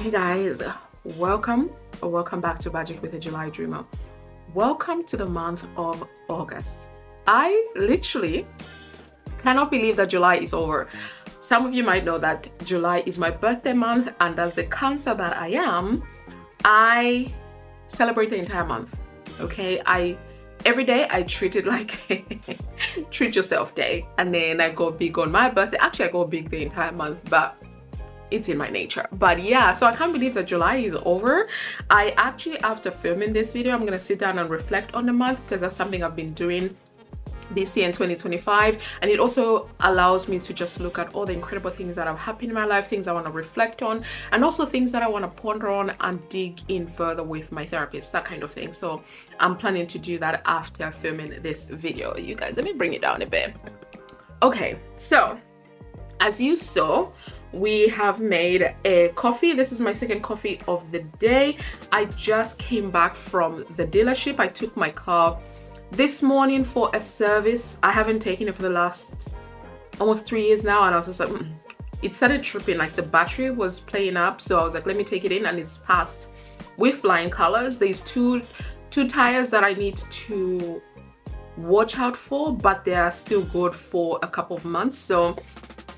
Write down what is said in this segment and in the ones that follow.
Hey guys, welcome back to Budget with a July Dreamer. Welcome to the month of August. I literally cannot believe that July is over. Some of you might know that July is my birthday month, and as the Cancer that I am, I celebrate the entire month. Okay, every day I treat it like treat yourself day, and then I go big on my birthday. Actually, I go big the entire month, but it's in my nature. But yeah, so I can't believe that July is over. I actually, after filming this video, I'm gonna sit down and reflect on the month, because that's something I've been doing this year in 2025, and it also allows me to just look at all the incredible things that have happened in my life, things I want to reflect on, and also things that I want to ponder on and dig in further with my therapist, that kind of thing. So I'm planning to do that after filming this video. You guys, let me bring it down a bit. Okay, so as you saw, we have made a coffee. This is my second coffee of the day. I just came back from the dealership. I took my car this morning for a service. I haven't taken it for the last almost 3 years now, and I was just like, it started tripping, like the battery was playing up. So I was like, let me take it in, and it's passed with flying colors. There's two tires that I need to watch out for, but they are still good for a couple of months. So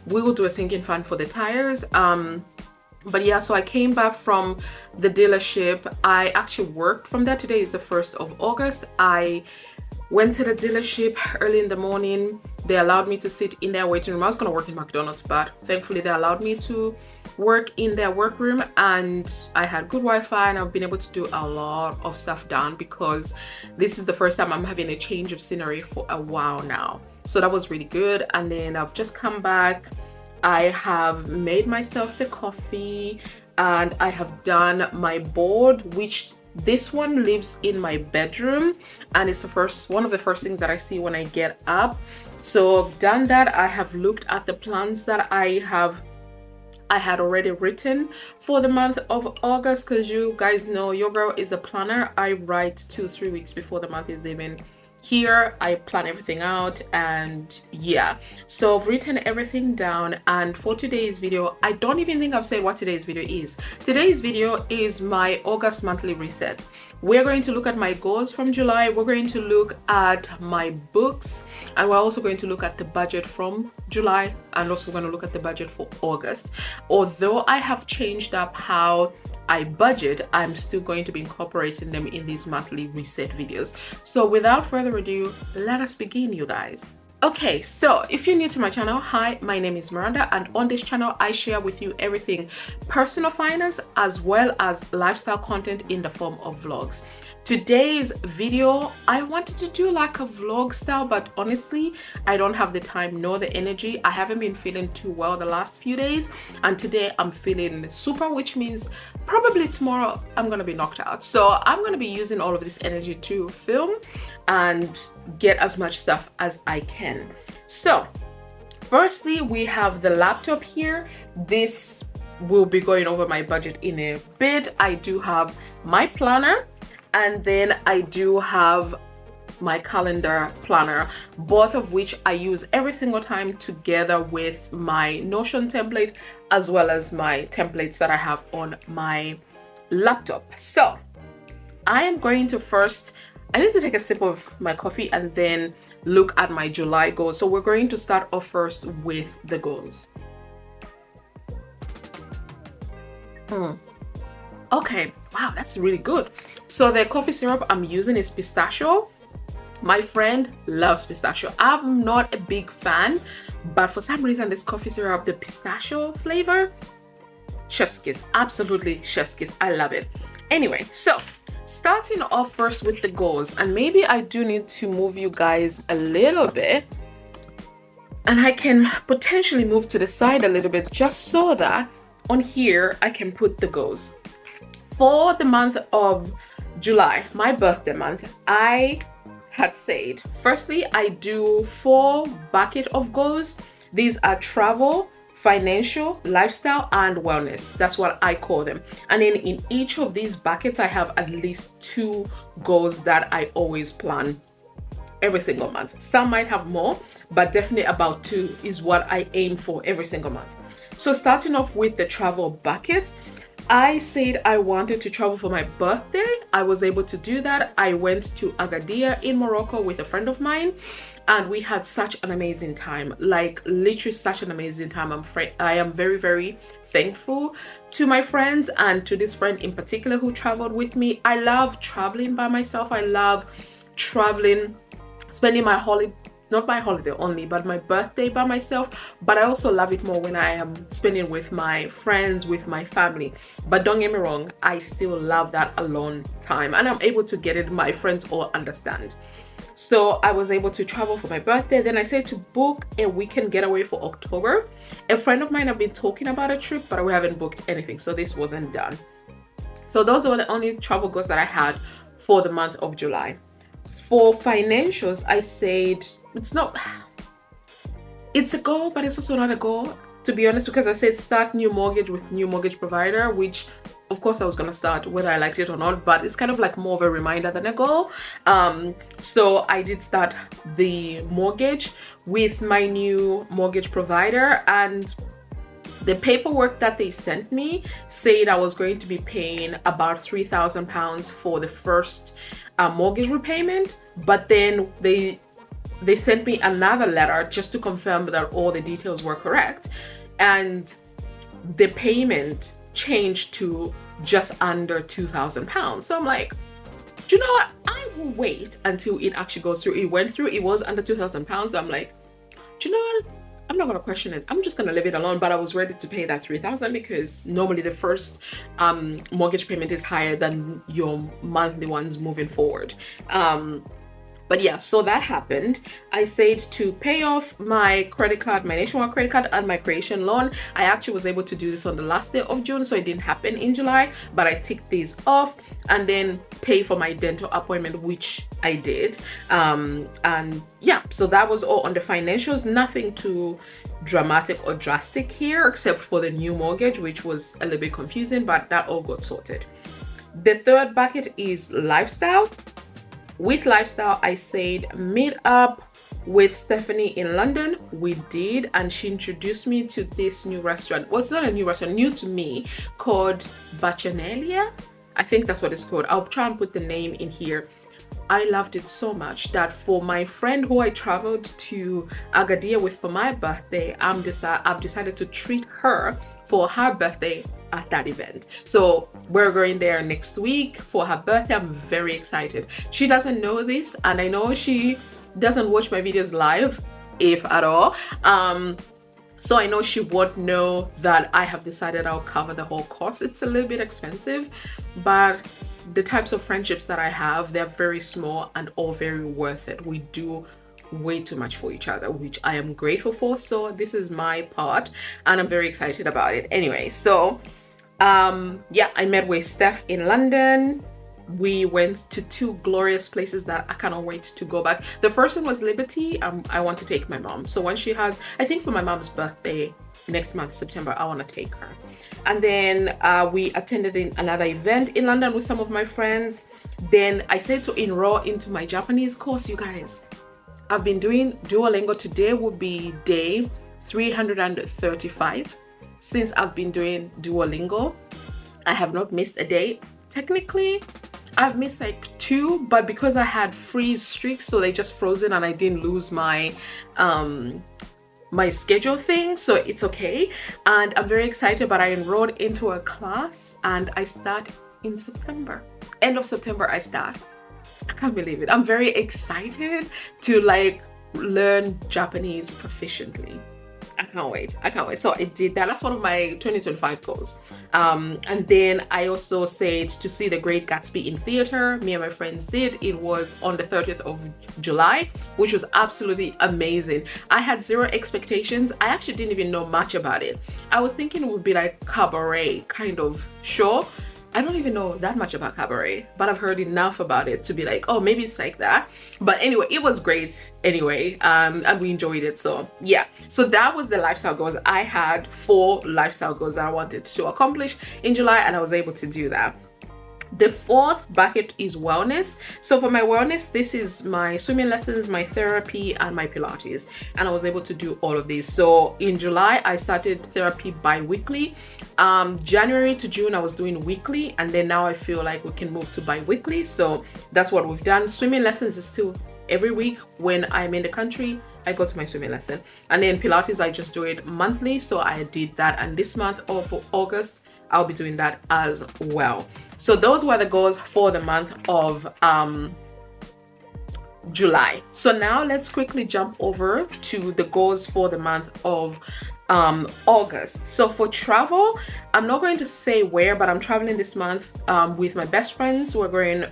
we will do a sinking fan for the tires. But yeah, so I came back from the dealership. I actually worked from there. Today is the 1st of August. I went to the dealership early in the morning. They allowed me to sit in their waiting room. I was gonna work in McDonald's, but thankfully they allowed me to work in their workroom, and I had good Wi-Fi, and I've been able to do a lot of stuff done, because this is the first time I'm having a change of scenery for a while now. So that was really good. And then I've just come back. I have made myself the coffee, and I have done my board, which this one lives in my bedroom, and it's one of the first things that I see when I get up. So I've done that. I have looked at the plans that I had already written for the month of August, because you guys know your girl is a planner. I write 2-3 weeks before the month is even here. I plan everything out, and yeah, so I've written everything down. And for today's video, I don't even think I've said what today's video is. Today's video is my August monthly reset. We're going to look at my goals from July. We're going to look at my books, and we're also going to look at the budget from July, and also we're going to look at the budget for August. Although I have changed up how I budget, I'm still going to be incorporating them in these monthly reset videos. So without further ado, let us begin, you guys. Okay, so if you're new to my channel, hi, my name is Miranda, and on this channel I share with you everything personal finance as well as lifestyle content in the form of vlogs. Today's video, I wanted to do like a vlog style, but honestly I don't have the time nor the energy. I haven't been feeling too well the last few days, and today I'm feeling super, which means probably tomorrow I'm gonna be knocked out. So I'm gonna be using all of this energy to film and get as much stuff as I can. So firstly, we have the laptop here. This will be going over my budget in a bit. I do have my planner, and then I do have my calendar planner, both of which I use every single time together with my Notion template, as well as my templates that I have on my laptop. So I am going to I need to take a sip of my coffee and then look at my July goals. So we're going to start off first with the goals. Okay, wow, that's really good. So the coffee syrup I'm using is pistachio. My friend loves pistachio. I'm not a big fan, but for some reason this coffee syrup, the pistachio flavor, chef's kiss, absolutely chef's kiss. I love it. Anyway, so starting off first with the goals, and maybe I do need to move you guys a little bit, and I can potentially move to the side a little bit just so that on here I can put the goals. For the month of July, my birthday month, I had said, firstly, I do 4 buckets of goals. These are travel, financial, lifestyle, and wellness. That's what I call them. And then in each of these buckets, I have at least 2 goals that I always plan every single month. Some might have more, but definitely about 2 is what I aim for every single month. So starting off with the travel bucket, I said I wanted to travel for my birthday. I was able to do that. I went to Agadir in Morocco with a friend of mine, and we had such an amazing time. Like literally such an amazing time. I am very, very thankful to my friends and to this friend in particular who traveled with me. I love traveling by myself. I love traveling, spending my holiday, not my holiday only, but my birthday by myself. But I also love it more when I am spending with my friends, with my family. But don't get me wrong, I still love that alone time, and I'm able to get it. My friends all understand. So I was able to travel for my birthday. Then I said to book a weekend getaway for October. A friend of mine have been talking about a trip, but we haven't booked anything, so this wasn't done. So those were the only travel goals that I had for the month of July. For financials, I said it's a goal, but it's also not a goal, to be honest, because I said start new mortgage with new mortgage provider, which of course I was gonna start whether I liked it or not, but it's kind of like more of a reminder than a goal. So I did start the mortgage with my new mortgage provider, and the paperwork that they sent me said I was going to be paying about £3,000 for the first mortgage repayment, but then they sent me another letter just to confirm that all the details were correct, and the payment changed to just under £2,000. So I'm like, do you know what? I will wait until it actually goes through. It went through, it was under £2,000. So I'm like, do you know what? I'm not gonna question it. I'm just gonna leave it alone. But I was ready to pay that $3,000 because normally the first mortgage payment is higher than your monthly ones moving forward. But yeah, so that happened. I said to pay off my credit card, my nationwide credit card, and my creation loan. I actually was able to do this on the last day of June, so it didn't happen in July, but I ticked these off, and then pay for my dental appointment, which I did. And yeah, so that was all on the financials. Nothing too dramatic or drastic here, except for the new mortgage, which was a little bit confusing, but that all got sorted. The third bucket is lifestyle. With lifestyle, I said meet up with Stephanie in London. We did, and she introduced me to this new restaurant. Well, it's not a new restaurant, new to me, called Bacchanalian. I think that's what it's called. I'll try and put the name in here. I loved it so much that for my friend who I traveled to Agadir with for my birthday, I've decided to treat her for her birthday at that event. So we're going there next week for her birthday. I'm very excited. She doesn't know this, and I know she doesn't watch my videos live, if at all. So I know she won't know that I have decided I'll cover the whole cost. It's a little bit expensive, but the types of friendships that I have, they're very small and all very worth it. We do way too much for each other, which I am grateful for. So this is my part, and I'm very excited about it. Anyway, so yeah, I met with Steph in London. We went to two glorious places that I cannot wait to go back. The first one was Liberty. I want to take my mom. So when she has, I think for my mom's birthday next month, September, I want to take her. And then we attended another event in London with some of my friends. Then I said to enroll into my Japanese course, you guys. I've been doing Duolingo. Today will be day 335 since I've been doing Duolingo. I have not missed a day. Technically, I've missed like 2, but because I had freeze streaks, so they just frozen and I didn't lose my my schedule thing, so it's okay. And I'm very excited, but I enrolled into a class and I start in September. End of September I start. I can't believe it. I'm very excited to like learn Japanese proficiently. I can't wait. I can't wait. So I did that. That's one of my 2025 goals. And then I also said to see The Great Gatsby in theater. Me and my friends did. It was on the 30th of July, which was absolutely amazing. I had zero expectations. I actually didn't even know much about it. I was thinking it would be like cabaret kind of show. I don't even know that much about cabaret, but I've heard enough about it to be like, oh, maybe it's like that. But anyway, it was great anyway, and we enjoyed it. So yeah, so that was the lifestyle goals. I had 4 lifestyle goals that I wanted to accomplish in July, and I was able to do that. The fourth bucket is wellness. So for my wellness, this is my swimming lessons, my therapy, and my Pilates. And I was able to do all of these. So in July, I started therapy bi-weekly. January to June, I was doing weekly. And then now I feel like we can move to bi-weekly. So that's what we've done. Swimming lessons is still every week. When I'm in the country, I go to my swimming lesson. And then Pilates, I just do it monthly. So I did that. And this month of August, I'll be doing that as well. So those were the goals for the month of July. So now let's quickly jump over to the goals for the month of August. So for travel, I'm not going to say where, but I'm traveling this month with my best friends. We're going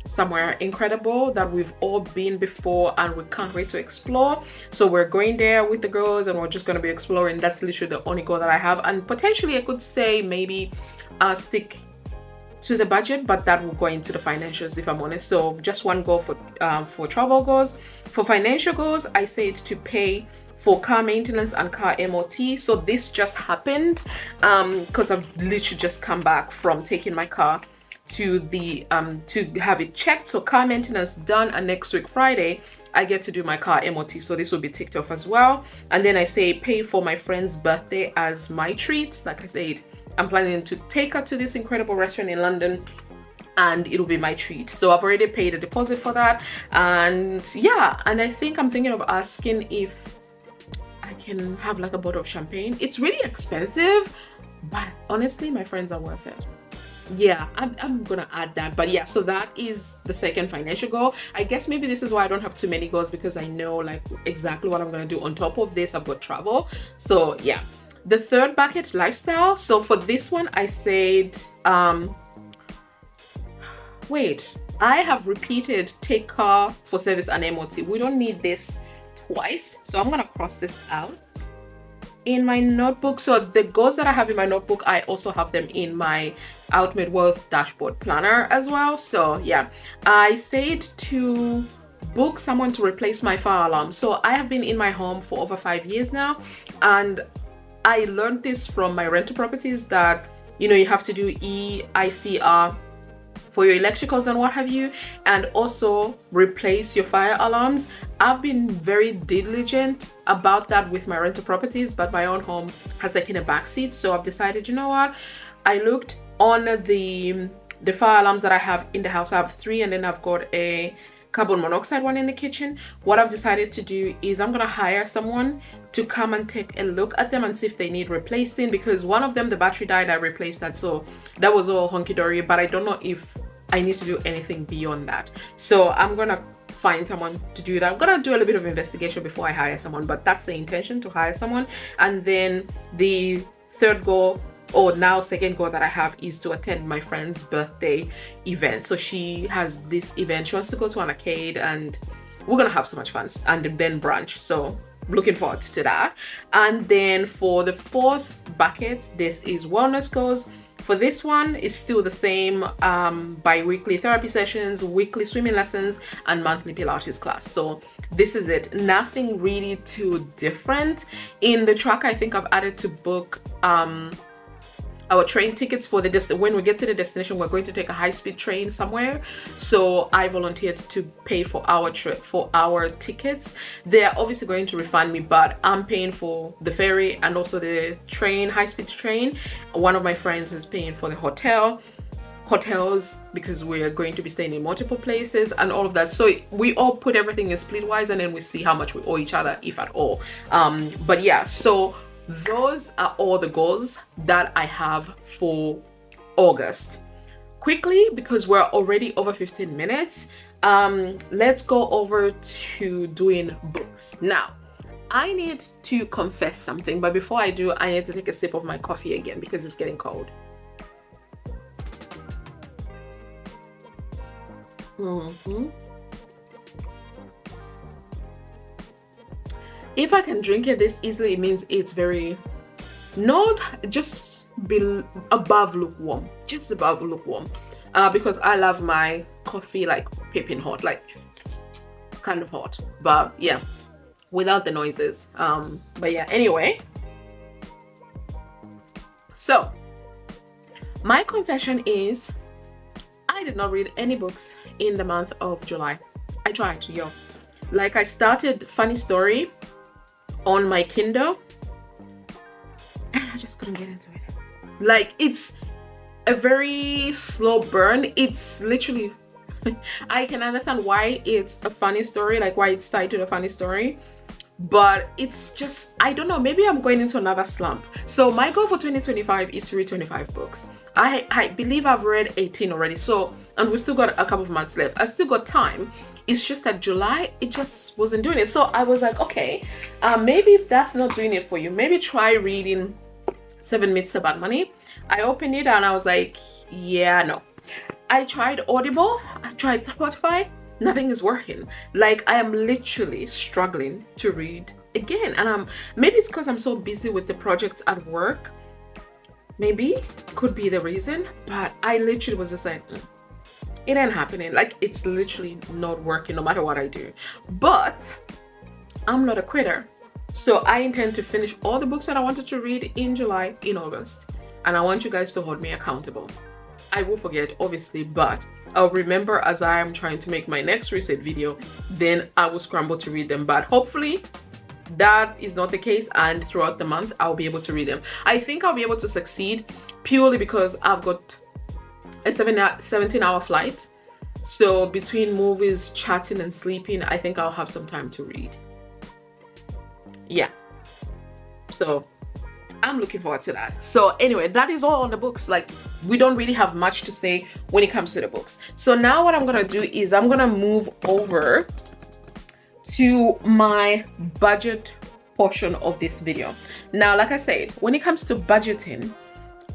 somewhere incredible that we've all been before and we can't wait to explore. So we're going there with the girls and we're just going to be exploring. That's literally the only goal that I have, and potentially I could say maybe stick to the budget, but that will go into the financials if I'm honest. So just one goal for travel goals. For financial goals, I said to pay for car maintenance and car MOT. So this just happened because I've literally just come back from taking my car to the to have it checked. So car maintenance done, and next week Friday I get to do my car MOT, so this will be ticked off as well. And then I say pay for my friend's birthday as my treat. Like I said, I'm planning to take her to this incredible restaurant in London and it'll be my treat. So I've already paid a deposit for that. And yeah, and I think I'm thinking of asking if I can have like a bottle of champagne. It's really expensive, but honestly my friends are worth it. Yeah, I'm gonna add that. But yeah, so that is the second financial goal. I guess maybe this is why I don't have too many goals, because I know like exactly what I'm gonna do. On top of this, I've got travel. So yeah, the third bucket, lifestyle. So for this one I said wait, I have repeated take car for service and MOT. We don't need this twice, so I'm gonna cross this out in my notebook. So the goals that I have in my notebook, I also have them in my Ultimate Wealth dashboard planner as well. So yeah, I said to book someone to replace my fire alarm. So I have been in my home for over 5 years now, and I learned this from my rental properties that, you know, you have to do EICR for your electricals and what have you, and also replace your fire alarms. I've been very diligent about that with my rental properties, but my own home has taken a backseat. So I've decided, you know what, I looked on the fire alarms that I have in the house. I have 3, and then I've got a carbon monoxide one in the kitchen. What I've decided to do is I'm gonna hire someone to come and take a look at them and see if they need replacing, because one of them, the battery died, I replaced that. So that was all hunky-dory, but I don't know if I need to do anything beyond that. So I'm gonna find someone to do that. I'm gonna do a little bit of investigation before I hire someone, but that's the intention, to hire someone. And then the third goal, or now second goal that I have, is to attend my friend's birthday event. So she has this event, she wants to go to an arcade, and we're gonna have so much fun, and then brunch. So looking forward to that. And then for the fourth bucket, this is wellness goals. For this one, it's still the same, bi-weekly therapy sessions, weekly swimming lessons, and monthly Pilates class. So this is it. Nothing really too different. In the track, I think I've added to book our train tickets for the when we get to the destination. We're going to take a high-speed train somewhere, so I volunteered to pay for our trip, for our tickets. They're obviously going to refund me, but I'm paying for the ferry and also the train, high-speed train. One of my friends is paying for the hotels, because we're going to be staying in multiple places and all of that. So we all put everything in splitwise, and then we see how much we owe each other, if at all. But yeah, so those are all the goals that I have for August. Quickly, because we're already over 15 minutes, let's go over to doing books. Now, I need to confess something, but before I do, I need to take a sip of my coffee again because it's getting cold. If I can drink it this easily, it means it's very, not just above lukewarm, just above lukewarm, because I love my coffee like piping hot, like kind of hot, but yeah, without the noises. But yeah, anyway, so my confession is I did not read any books in the month of July. I tried, yo. Like, I started Funny Story on my Kindle and I just couldn't get into it. Like, it's a very slow burn. It's literally I can understand why it's a funny story, like why it's tied to the funny story, but it's just, I don't know, maybe I'm going into another slump. So my goal for 2025 is to read 25 books. I believe I've read 18 already, so, and we still got a couple of months left. I've still got time. It's just that July, it just wasn't doing it. So I was like, okay, maybe if that's not doing it for you, maybe try reading 7 Myths About Money. I opened it and I was like, yeah, no. I tried Audible, I tried Spotify, nothing is working. Like, I am literally struggling to read again. And maybe it's because I'm so busy with the projects at work. Maybe could be the reason, but I literally was just like, it ain't happening. Like, it's literally not working no matter what I do. But I'm not a quitter. So I intend to finish all the books that I wanted to read in July, in August. And I want you guys to hold me accountable. I will forget, obviously, but I'll remember as I am trying to make my next reset video, then I will scramble to read them. But hopefully that is not the case, and throughout the month I'll be able to read them. I think I'll be able to succeed purely because I've got a 17-hour flight. So between movies, chatting and sleeping, I think I'll have some time to read. Yeah. So I'm looking forward to that. So anyway, that is all on the books. Like, we don't really have much to say when it comes to the books. So now what I'm gonna do is I'm gonna move over to my budget portion of this video. Now, like I said, when it comes to budgeting,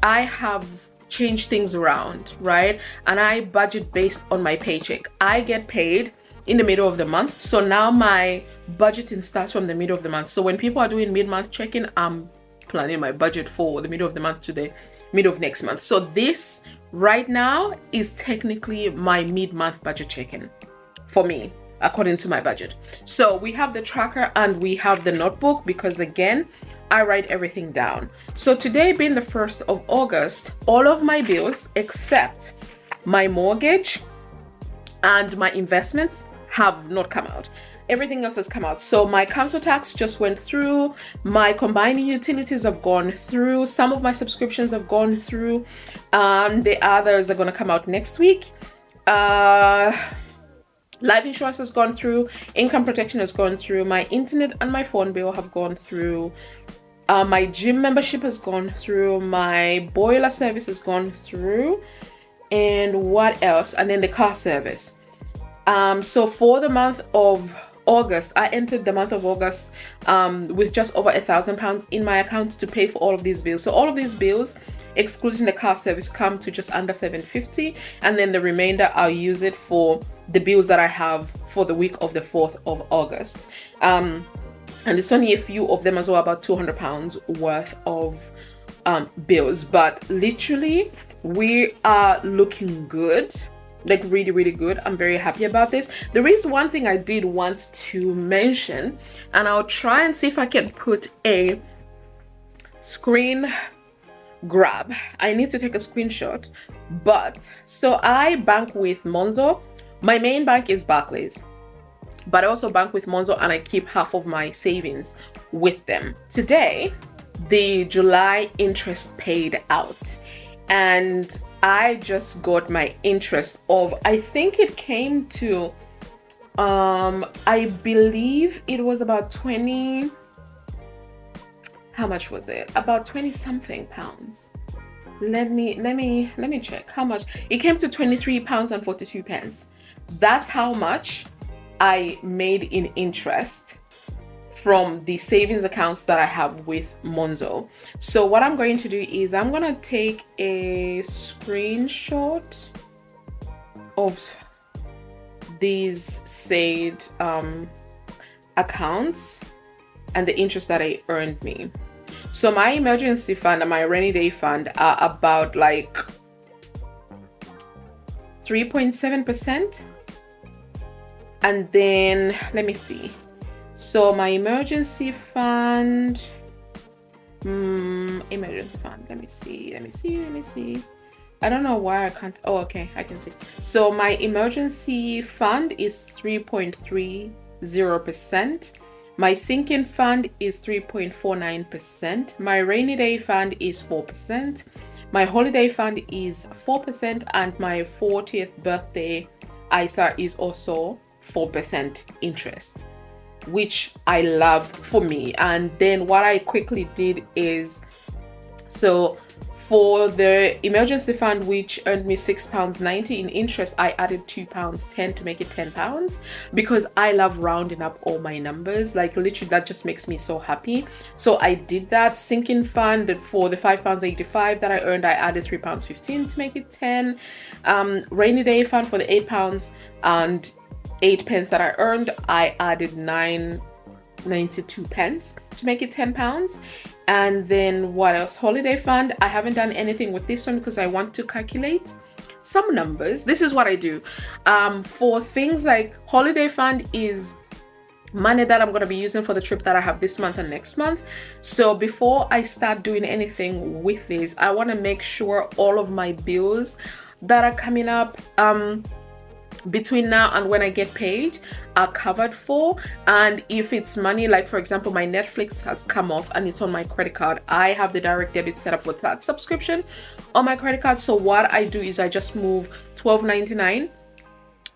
I have changed things around, right? And I budget based on my paycheck. I get paid in the middle of the month. So now my budgeting starts from the middle of the month. So when people are doing mid-month check-in, I'm planning my budget for the middle of the month to the middle of next month. So this right now is technically my mid-month budget check-in for me, according to my budget. So we have the tracker and we have the notebook, because again, I write everything down. So today being the 1st of August, all of my bills except my mortgage and my investments have not come out. Everything else has come out. So my council tax just went through, my combining utilities have gone through, some of my subscriptions have gone through, the others are going to come out next week. Life insurance has gone through, income protection has gone through, my internet and my phone bill have gone through, my gym membership has gone through, my boiler service has gone through, and what else? And then the car service. So for the month of August, I entered the month of August with just over £1,000 in my account to pay for all of these bills. So all of these bills, excluding the car service, come to just under £750, and then the remainder I'll use it for the bills that I have for the week of the 4th of August. And it's only a few of them as well, about £200 worth of bills, but literally we are looking good. Like, really, really good. I'm very happy about this. There is one thing I did want to mention, and I'll try and see if I can put a screen grab. I need to take a screenshot. But so I bank with Monzo. My main bank is Barclays, but I also bank with Monzo, and I keep half of my savings with them. Today, the July interest paid out, and I just got my interest of, I think it came to, I believe it was about 20, how much was it? About 20 something pounds. Let me check how much. It came to £23 and 42 pence. That's how much I made in interest from the savings accounts that I have with Monzo. So what I'm going to do is I'm going to take a screenshot of these said accounts and the interest that I earned me. So my emergency fund and my rainy day fund are about like 3.7%. And then let me see. So my emergency fund, let me see. I don't know why I can't. Oh, okay, I can see. So my emergency fund is 3.30%. My sinking fund is 3.49%. My rainy day fund is 4%. My holiday fund is 4%, and my 40th birthday ISA is also 4% interest, which I love for me. And then what I quickly did is, so for the emergency fund, which earned me £6.90 in interest, I added £2.10 to make it £10, because I love rounding up all my numbers. Like literally, that just makes me so happy. So I did that. Sinking fund, for the £5.85 that I earned, I added £3.15 to make it 10. Rainy day fund, for the £8 and 8 pence that I earned, I added 9.92 pence to make it £10. And then what else? Holiday fund, I haven't done anything with this one because I want to calculate some numbers. This is what I do. For things like holiday fund is money that I'm going to be using for the trip that I have this month and next month. So before I start doing anything with this, I want to make sure all of my bills that are coming up between now and when I get paid are covered for. And if it's money, like for example, my Netflix has come off and it's on my credit card, I have the direct debit set up with that subscription on my credit card. So what I do is I just move $12.99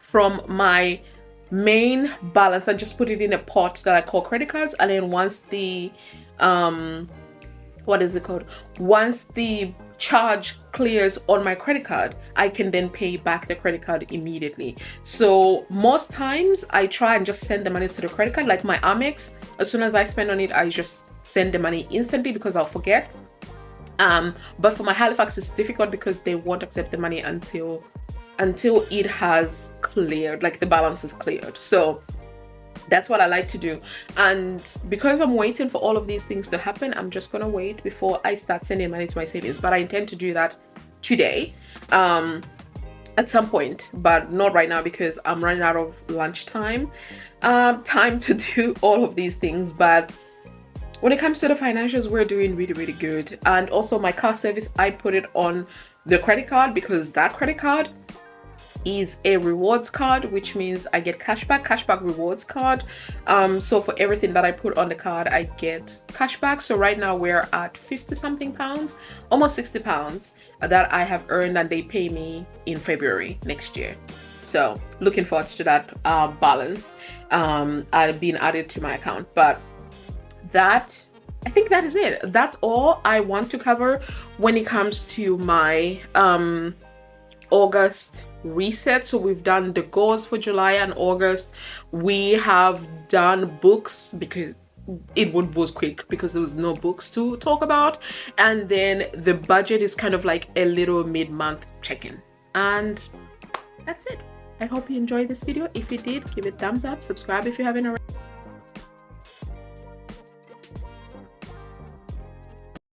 from my main balance and just put it in a pot that I call credit cards. And then once the what is it called, once the charge clears on my credit card, I can then pay back the credit card immediately. So most times I try and just send the money to the credit card. Like my Amex, as soon as I spend on it, I just send the money instantly because I'll forget. But for my Halifax, it's difficult because they won't accept the money until it has cleared, like the balance is cleared. So that's what I like to do. And because I'm waiting for all of these things to happen, I'm just gonna wait before I start sending money to my savings. But I intend to do that today, at some point, but not right now because I'm running out of lunchtime time to do all of these things. But when it comes to the financials, we're doing really, really good. And also my car service, I put it on the credit card because that credit card is a rewards card, which means I get cashback rewards card. So for everything that I put on the card, I get cashback. So right now we're at 50 something pounds, almost 60 pounds that I have earned, and they pay me in February next year. So looking forward to that balance being added to my account. But I think that is it. That's all I want to cover when it comes to my August reset. So we've done the goals for July and August. We have done books because it was quick because there was no books to talk about. And then the budget is kind of like a little mid-month check-in. And that's it. I hope you enjoyed this video. If you did, give it a thumbs up, subscribe if you haven't already.